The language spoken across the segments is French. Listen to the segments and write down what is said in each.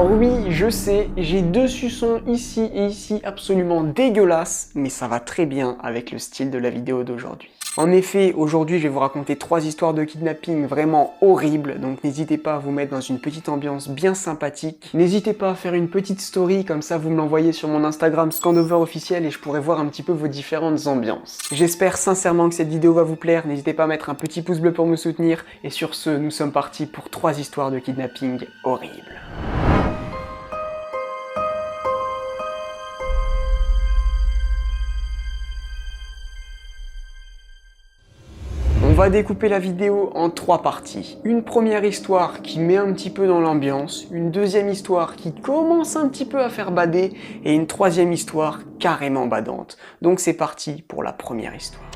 Alors oui, je sais, j'ai deux suçons ici et ici absolument dégueulasses, mais ça va très bien avec le style de la vidéo d'aujourd'hui. En effet, aujourd'hui je vais vous raconter 3 histoires de kidnapping vraiment horribles, donc n'hésitez pas à vous mettre dans une petite ambiance bien sympathique. N'hésitez pas à faire une petite story, comme ça vous me l'envoyez sur mon Instagram Scandover officiel et je pourrai voir un petit peu vos différentes ambiances. J'espère sincèrement que cette vidéo va vous plaire, n'hésitez pas à mettre un petit pouce bleu pour me soutenir, et sur ce, nous sommes partis pour 3 histoires de kidnapping horribles. On va découper la vidéo en 3 parties. Une première histoire qui met un petit peu dans l'ambiance, une deuxième histoire qui commence un petit peu à faire bader, et une troisième histoire carrément badante. Donc c'est parti pour la première histoire.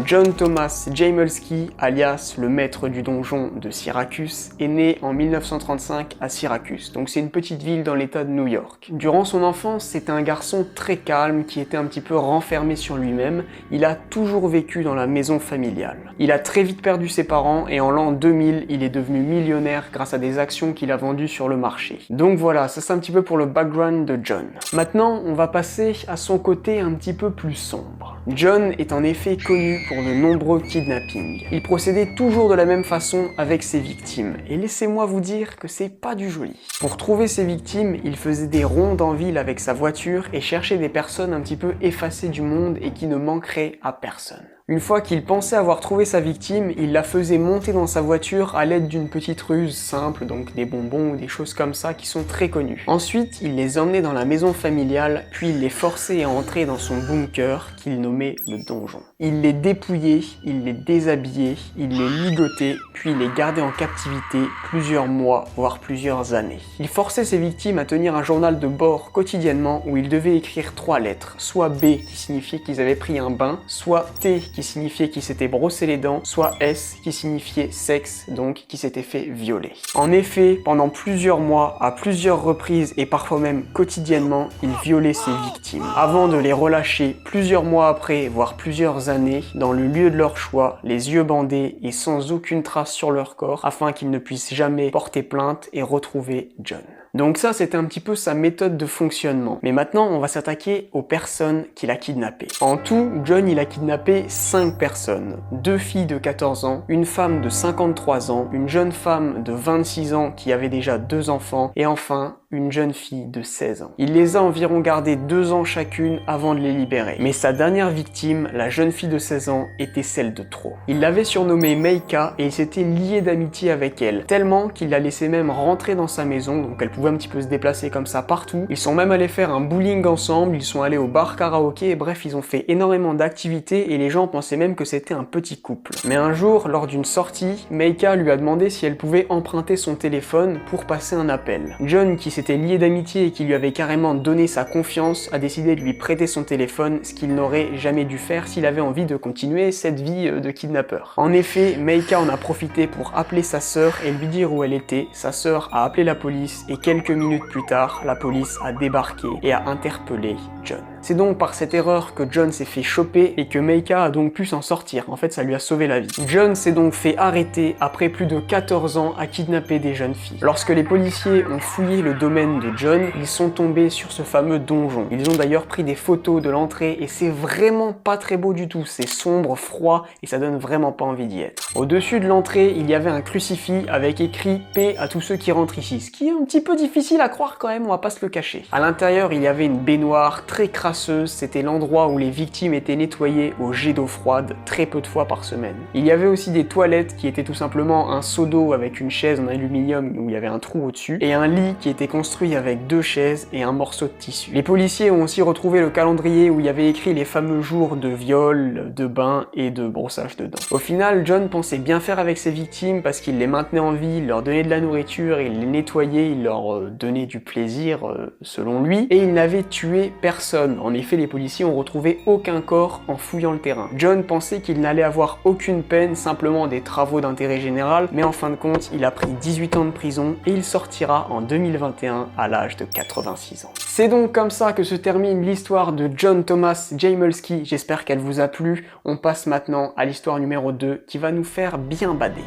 John Thomas Jamelski, alias le maître du donjon de Syracuse, est né en 1935 à Syracuse, donc c'est une petite ville dans l'état de New York. Durant son enfance, c'était un garçon très calme qui était un petit peu renfermé sur lui-même. Il a toujours vécu dans la maison familiale. Il a très vite perdu ses parents et en l'an 2000, il est devenu millionnaire grâce à des actions qu'il a vendues sur le marché. Donc voilà, ça c'est un petit peu pour le background de John. Maintenant, on va passer à son côté un petit peu plus sombre. John est en effet connu pour de nombreux kidnappings. Il procédait toujours de la même façon avec ses victimes, et laissez-moi vous dire que c'est pas du joli. Pour trouver ses victimes, il faisait des rondes en ville avec sa voiture et cherchait des personnes un petit peu effacées du monde et qui ne manqueraient à personne. Une fois qu'il pensait avoir trouvé sa victime, il la faisait monter dans sa voiture à l'aide d'une petite ruse simple, donc des bonbons ou des choses comme ça qui sont très connues. Ensuite, il les emmenait dans la maison familiale, puis il les forçait à entrer dans son bunker qu'il nommait le donjon. Il les dépouillait, il les déshabillait, il les ligotait, puis il les gardait en captivité plusieurs mois, voire plusieurs années. Il forçait ses victimes à tenir un journal de bord quotidiennement où ils devaient écrire 3 lettres, soit B qui signifiait qu'ils avaient pris un bain, soit T qui signifiait qu'ils s'étaient brossé les dents, soit S qui signifiait sexe, donc qui s'était fait violer. En effet, pendant plusieurs mois, à plusieurs reprises et parfois même quotidiennement, il violait ses victimes, avant de les relâcher plusieurs mois après, voire plusieurs années, dans le lieu de leur choix, les yeux bandés et sans aucune trace sur leur corps, afin qu'ils ne puissent jamais porter plainte et retrouver John. Donc ça, c'était un petit peu sa méthode de fonctionnement. Mais maintenant, on va s'attaquer aux personnes qu'il a kidnappées. En tout, John, il a kidnappé 5 personnes. 2 filles de 14 ans, une femme de 53 ans, une jeune femme de 26 ans qui avait déjà 2 enfants, et enfin, une jeune fille de 16 ans. Il les a environ gardées 2 ans chacune avant de les libérer. Mais sa dernière victime, la jeune fille de 16 ans, était celle de trop. Il l'avait surnommée Meika et il s'était lié d'amitié avec elle, tellement qu'il la laissait même rentrer dans sa maison, donc elle pouvait un petit peu se déplacer comme ça partout. Ils sont même allés faire un bowling ensemble, ils sont allés au bar karaoké, et bref, ils ont fait énormément d'activités et les gens pensaient même que c'était un petit couple. Mais un jour, lors d'une sortie, Meika lui a demandé si elle pouvait emprunter son téléphone pour passer un appel. John, qui s'était lié d'amitié et qui lui avait carrément donné sa confiance, a décidé de lui prêter son téléphone, ce qu'il n'aurait jamais dû faire s'il avait envie de continuer cette vie de kidnappeur. En effet, Meika en a profité pour appeler sa sœur et lui dire où elle était. Sa sœur a appelé la police et quelques minutes plus tard, la police a débarqué et a interpellé John. C'est donc par cette erreur que John s'est fait choper et que Meika a donc pu s'en sortir. En fait, ça lui a sauvé la vie. John s'est donc fait arrêter après plus de 14 ans à kidnapper des jeunes filles. Lorsque les policiers ont fouillé le domaine de John, ils sont tombés sur ce fameux donjon. Ils ont d'ailleurs pris des photos de l'entrée et c'est vraiment pas très beau du tout. C'est sombre, froid et ça donne vraiment pas envie d'y être. Au-dessus de l'entrée, il y avait un crucifix avec écrit « Paix à tous ceux qui rentrent ici », ce qui est un petit peu difficile à croire quand même, on va pas se le cacher. À l'intérieur, il y avait une baignoire très crasseuse, c'était l'endroit où les victimes étaient nettoyées au jet d'eau froide très peu de fois par semaine. Il y avait aussi des toilettes qui étaient tout simplement un seau d'eau avec une chaise en aluminium où il y avait un trou au-dessus et un lit qui était construit avec 2 chaises et un morceau de tissu. Les policiers ont aussi retrouvé le calendrier où il y avait écrit les fameux jours de viol, de bain et de brossage de dents. Au final, John pensait bien faire avec ses victimes parce qu'il les maintenait en vie, il leur donnait de la nourriture, il les nettoyait, il leur donnait du plaisir selon lui, et il n'avait tué personne. John. En effet, les policiers ont retrouvé aucun corps en fouillant le terrain. John pensait qu'il n'allait avoir aucune peine, simplement des travaux d'intérêt général, mais en fin de compte, il a pris 18 ans de prison et il sortira en 2021 à l'âge de 86 ans. C'est donc comme ça que se termine l'histoire de John Thomas Jamelski. J'espère qu'elle vous a plu. On passe maintenant à l'histoire numéro 2 qui va nous faire bien bader.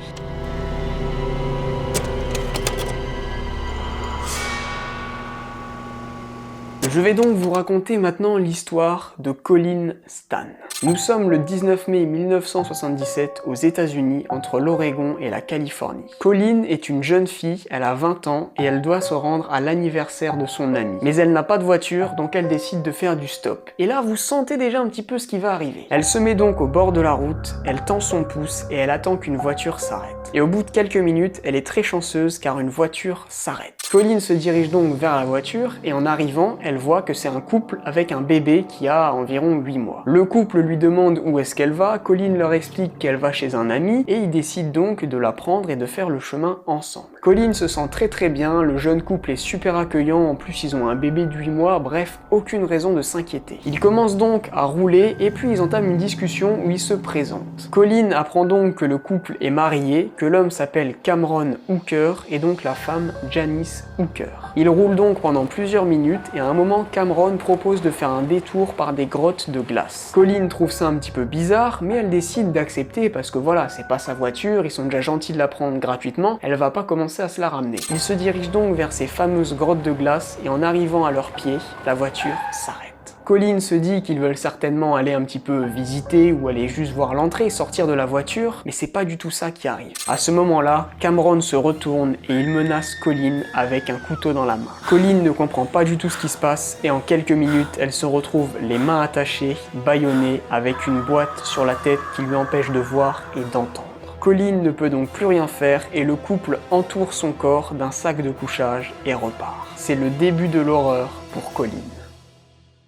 Je vais donc vous raconter maintenant l'histoire de Colleen Stan. Nous sommes le 19 mai 1977 aux États-Unis, entre l'Oregon et la Californie. Colleen est une jeune fille, elle a 20 ans et elle doit se rendre à l'anniversaire de son amie. Mais elle n'a pas de voiture, donc elle décide de faire du stop. Et là, vous sentez déjà un petit peu ce qui va arriver. Elle se met donc au bord de la route, elle tend son pouce et elle attend qu'une voiture s'arrête. Et au bout de quelques minutes, elle est très chanceuse car une voiture s'arrête. Colleen se dirige donc vers la voiture et en arrivant, elle voit que c'est un couple avec un bébé qui a environ 8 mois. Le couple lui demande où est-ce qu'elle va, Colleen leur explique qu'elle va chez un ami et ils décident donc de la prendre et de faire le chemin ensemble. Colleen se sent très bien, le jeune couple est super accueillant, en plus ils ont un bébé de 8 mois, bref, aucune raison de s'inquiéter. Ils commencent donc à rouler et puis ils entament une discussion où ils se présentent. Colleen apprend donc que le couple est marié, que l'homme s'appelle Cameron Hooker et donc la femme Janice Hooker. Ils roulent donc pendant plusieurs minutes et à un moment Cameron propose de faire un détour par des grottes de glace. Colleen trouve ça un petit peu bizarre mais elle décide d'accepter parce que voilà, c'est pas sa voiture, ils sont déjà gentils de la prendre gratuitement, elle va pas commencer à se la ramener. Ils se dirigent donc vers ces fameuses grottes de glace et en arrivant à leurs pieds, la voiture s'arrête. Colleen se dit qu'ils veulent certainement aller un petit peu visiter ou aller juste voir l'entrée et sortir de la voiture, mais c'est pas du tout ça qui arrive. À ce moment-là, Cameron se retourne et il menace Colleen avec un couteau dans la main. Colleen ne comprend pas du tout ce qui se passe et en quelques minutes, elle se retrouve les mains attachées, bâillonnée, avec une boîte sur la tête qui lui empêche de voir et d'entendre. Colleen ne peut donc plus rien faire et le couple entoure son corps d'un sac de couchage et repart. C'est le début de l'horreur pour Colleen.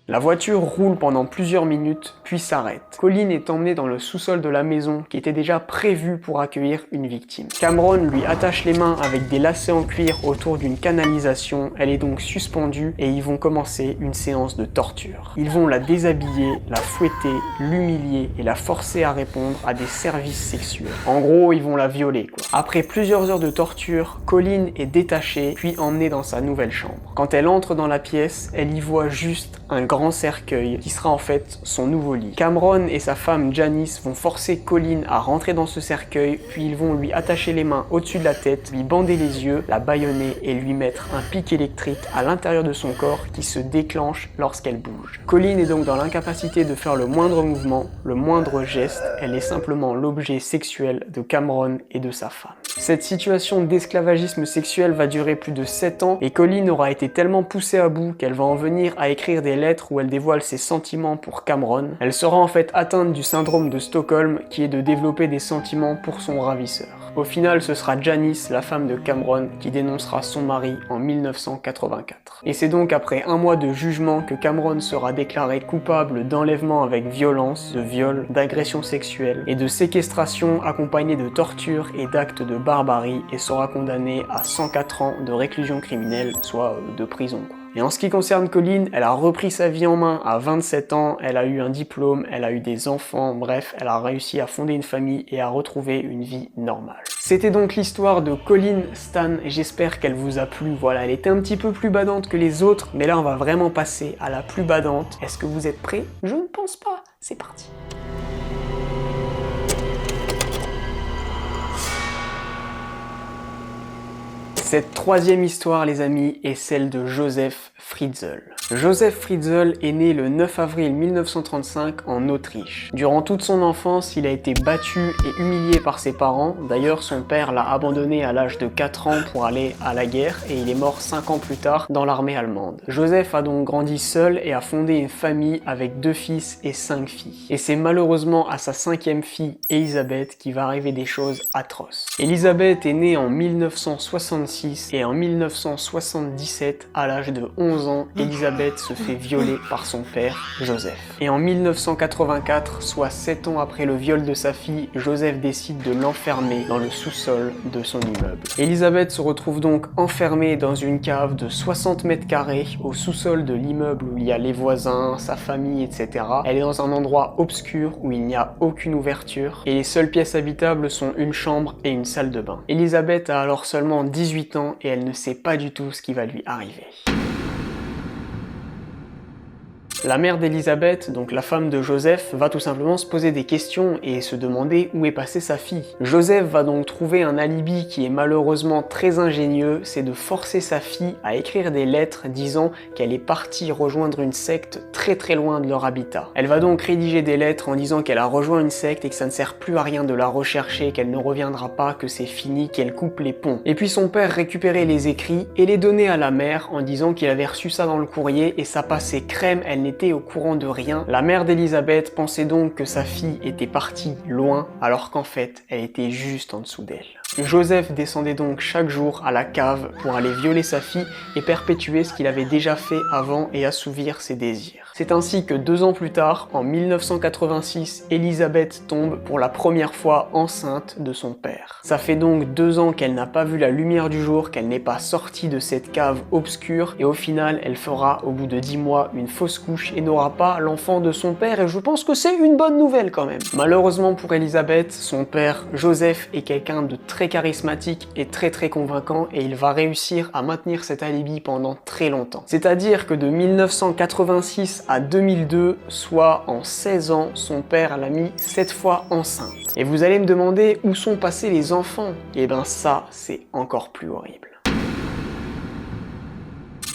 La voiture roule pendant plusieurs minutes, puis s'arrête. Colleen est emmenée dans le sous-sol de la maison qui était déjà prévu pour accueillir une victime. Cameron lui attache les mains avec des lacets en cuir autour d'une canalisation, elle est donc suspendue et ils vont commencer une séance de torture. Ils vont la déshabiller, la fouetter, l'humilier et la forcer à répondre à des services sexuels. En gros, ils vont la violer quoi. Après plusieurs heures de torture, Colleen est détachée puis emmenée dans sa nouvelle chambre. Quand elle entre dans la pièce, elle y voit juste un grand cercueil qui sera en fait son nouveau lit. Cameron et sa femme Janice vont forcer Colleen à rentrer dans ce cercueil, puis ils vont lui attacher les mains au-dessus de la tête, lui bander les yeux, la bâillonner et lui mettre un pic électrique à l'intérieur de son corps qui se déclenche lorsqu'elle bouge. Colleen est donc dans l'incapacité de faire le moindre mouvement, le moindre geste, elle est simplement l'objet sexuel de Cameron et de sa femme. Cette situation d'esclavagisme sexuel va durer plus de 7 ans et Colleen aura été tellement poussée à bout qu'elle va en venir à écrire des lettres où elle dévoile ses sentiments pour Cameron. Elle sera en fait atteinte du syndrome de Stockholm qui est de développer des sentiments pour son ravisseur. Au final, ce sera Janice, la femme de Cameron, qui dénoncera son mari en 1984. Et c'est donc après un mois de jugement que Cameron sera déclaré coupable d'enlèvement avec violence, de viol, d'agression sexuelle et de séquestration accompagnée de torture et d'actes de barbarie et sera condamné à 104 ans de réclusion criminelle, soit de prison quoi. Et en ce qui concerne Colleen, elle a repris sa vie en main à 27 ans, elle a eu un diplôme, elle a eu des enfants, bref, elle a réussi à fonder une famille et à retrouver une vie normale. C'était donc l'histoire de Colleen Stan et j'espère qu'elle vous a plu. Voilà, elle était un petit peu plus badante que les autres, mais là on va vraiment passer à la plus badante. Est-ce que vous êtes prêts? Je ne pense pas. C'est parti. Cette troisième histoire, les amis, est celle de Joseph Fritzl. Joseph Fritzl est né le 9 avril 1935 en Autriche. Durant toute son enfance, il a été battu et humilié par ses parents. D'ailleurs, son père l'a abandonné à l'âge de 4 ans pour aller à la guerre et il est mort 5 ans plus tard dans l'armée allemande. Joseph a donc grandi seul et a fondé une famille avec 2 fils et 5 filles. Et c'est malheureusement à sa 5e fille, Elisabeth, qui va arriver des choses atroces. Elisabeth est née en 1966 1936 et en 1977, à l'âge de 11 ans, Élisabeth se fait violer par son père, Joseph. Et en 1984, soit 7 ans après le viol de sa fille, Joseph décide de l'enfermer dans le sous-sol de son immeuble. Élisabeth se retrouve donc enfermée dans une cave de 60 mètres carrés au sous-sol de l'immeuble où il y a les voisins, sa famille, etc. Elle est dans un endroit obscur où il n'y a aucune ouverture et les seules pièces habitables sont une chambre et une salle de bain. Élisabeth a alors seulement 18 ans et elle ne sait pas du tout ce qui va lui arriver. La mère d'Élisabeth, donc la femme de Joseph, va tout simplement se poser des questions et se demander où est passée sa fille. Joseph va donc trouver un alibi qui est malheureusement très ingénieux, c'est de forcer sa fille à écrire des lettres disant qu'elle est partie rejoindre une secte très loin de leur habitat. Elle va donc rédiger des lettres en disant qu'elle a rejoint une secte et que ça ne sert plus à rien de la rechercher, qu'elle ne reviendra pas, que c'est fini, qu'elle coupe les ponts. Et puis son père récupérait les écrits et les donnait à la mère en disant qu'il avait reçu ça dans le courrier et ça passait crème, elle n'était au courant de rien. La mère d'Élisabeth pensait donc que sa fille était partie loin, alors qu'en fait, elle était juste en dessous d'elle. Joseph descendait donc chaque jour à la cave pour aller violer sa fille et perpétuer ce qu'il avait déjà fait avant et assouvir ses désirs. C'est ainsi que 2 ans plus tard, en 1986, Élisabeth tombe pour la première fois enceinte de son père. Ça fait donc 2 ans qu'elle n'a pas vu la lumière du jour, qu'elle n'est pas sortie de cette cave obscure et au final, elle fera au bout de 10 mois une fausse couche et n'aura pas l'enfant de son père et je pense que c'est une bonne nouvelle quand même. Malheureusement pour Élisabeth, son père Joseph est quelqu'un de très charismatique et très convaincant et il va réussir à maintenir cet alibi pendant très longtemps. C'est-à-dire que de 1986 à 2002, soit en 16 ans, son père l'a mis 7 fois enceinte. Et vous allez me demander où sont passés les enfants? Et ben ça, c'est encore plus horrible.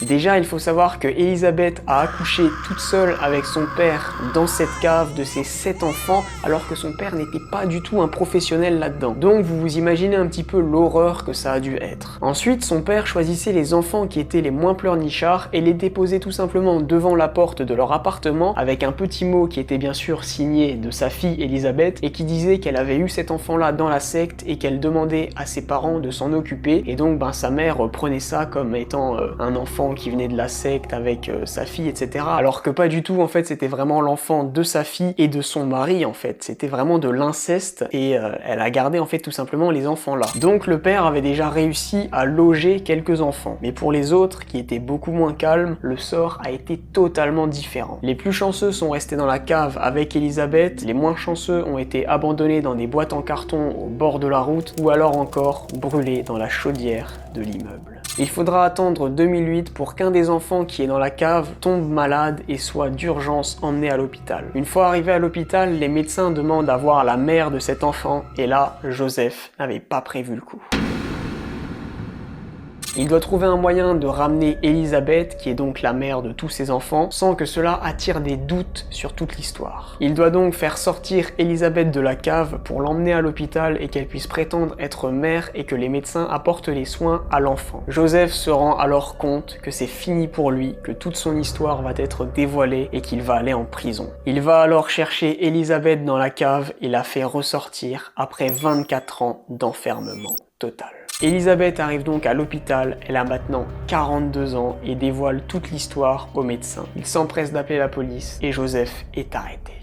Déjà, il faut savoir que Élisabeth a accouché toute seule avec son père dans cette cave de ses 7 enfants, alors que son père n'était pas du tout un professionnel là-dedans. Donc vous vous imaginez un petit peu l'horreur que ça a dû être. Ensuite, son père choisissait les enfants qui étaient les moins pleurnichards et les déposait tout simplement devant la porte de leur appartement avec un petit mot qui était bien sûr signé de sa fille Élisabeth et qui disait qu'elle avait eu cet enfant-là dans la secte et qu'elle demandait à ses parents de s'en occuper. Et donc sa mère prenait ça comme étant un enfant qui venait de la secte avec sa fille, etc. Alors que pas du tout, en fait, c'était vraiment l'enfant de sa fille et de son mari, en fait. C'était vraiment de l'inceste et elle a gardé, en fait, tout simplement les enfants là. Donc le père avait déjà réussi à loger quelques enfants. Mais pour les autres, qui étaient beaucoup moins calmes, le sort a été totalement différent. Les plus chanceux sont restés dans la cave avec Élisabeth, les moins chanceux ont été abandonnés dans des boîtes en carton au bord de la route ou alors encore brûlés dans la chaudière de l'immeuble. Il faudra attendre 2008 pour qu'un des enfants qui est dans la cave tombe malade et soit d'urgence emmené à l'hôpital. Une fois arrivé à l'hôpital, les médecins demandent à voir la mère de cet enfant et là, Joseph n'avait pas prévu le coup. Il doit trouver un moyen de ramener Élisabeth, qui est donc la mère de tous ses enfants, sans que cela attire des doutes sur toute l'histoire. Il doit donc faire sortir Élisabeth de la cave pour l'emmener à l'hôpital et qu'elle puisse prétendre être mère et que les médecins apportent les soins à l'enfant. Joseph se rend alors compte que c'est fini pour lui, que toute son histoire va être dévoilée et qu'il va aller en prison. Il va alors chercher Élisabeth dans la cave et la fait ressortir après 24 ans d'enfermement total. Élisabeth arrive donc à l'hôpital, elle a maintenant 42 ans et dévoile toute l'histoire aux médecins. Il s'empresse d'appeler la police et Joseph est arrêté.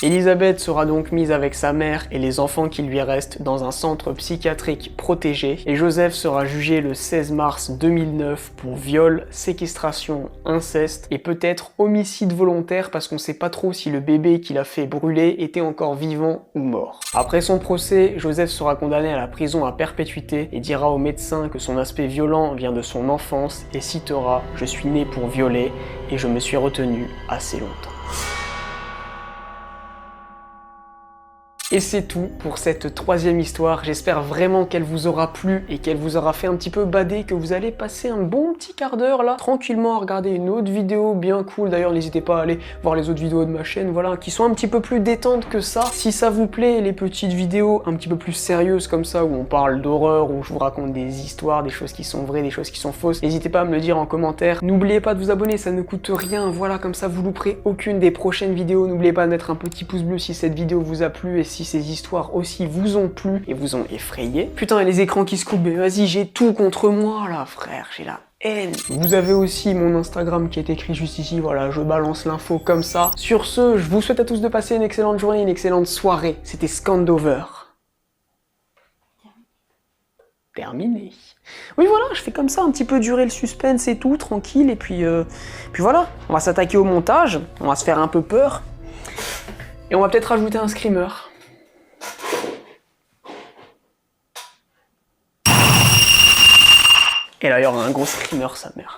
Élisabeth sera donc mise avec sa mère et les enfants qui lui restent dans un centre psychiatrique protégé et Joseph sera jugé le 16 mars 2009 pour viol, séquestration, inceste et peut-être homicide volontaire parce qu'on sait pas trop si le bébé qu'il a fait brûler était encore vivant ou mort. Après son procès, Joseph sera condamné à la prison à perpétuité et dira au médecin que son aspect violent vient de son enfance et citera « Je suis né pour violer et je me suis retenu assez longtemps ». Et c'est tout pour cette troisième histoire, j'espère vraiment qu'elle vous aura plu et qu'elle vous aura fait un petit peu bader, que vous allez passer un bon petit quart d'heure là, tranquillement à regarder une autre vidéo bien cool. D'ailleurs n'hésitez pas à aller voir les autres vidéos de ma chaîne, voilà, qui sont un petit peu plus détentes que ça. Si ça vous plaît, les petites vidéos un petit peu plus sérieuses comme ça, où on parle d'horreur, où je vous raconte des histoires, des choses qui sont vraies, des choses qui sont fausses, n'hésitez pas à me le dire en commentaire. N'oubliez pas de vous abonner, ça ne coûte rien, voilà, comme ça vous louperez aucune des prochaines vidéos. N'oubliez pas de mettre un petit pouce bleu si cette vidéo vous a plu et si si ces histoires aussi vous ont plu et vous ont effrayé. Putain, et les écrans qui se coupent, mais vas-y, j'ai tout contre moi là, frère, j'ai la haine. Vous avez aussi mon Instagram qui est écrit juste ici, voilà, je balance l'info comme ça. Sur ce, je vous souhaite à tous de passer une excellente journée, une excellente soirée. C'était Scandover. Terminé. Oui voilà, je fais comme ça, un petit peu durer le suspense et tout, tranquille, et puis voilà, on va s'attaquer au montage, on va se faire un peu peur, et on va peut-être rajouter un screamer. Et là, il y aura un gros screamer, sa mère.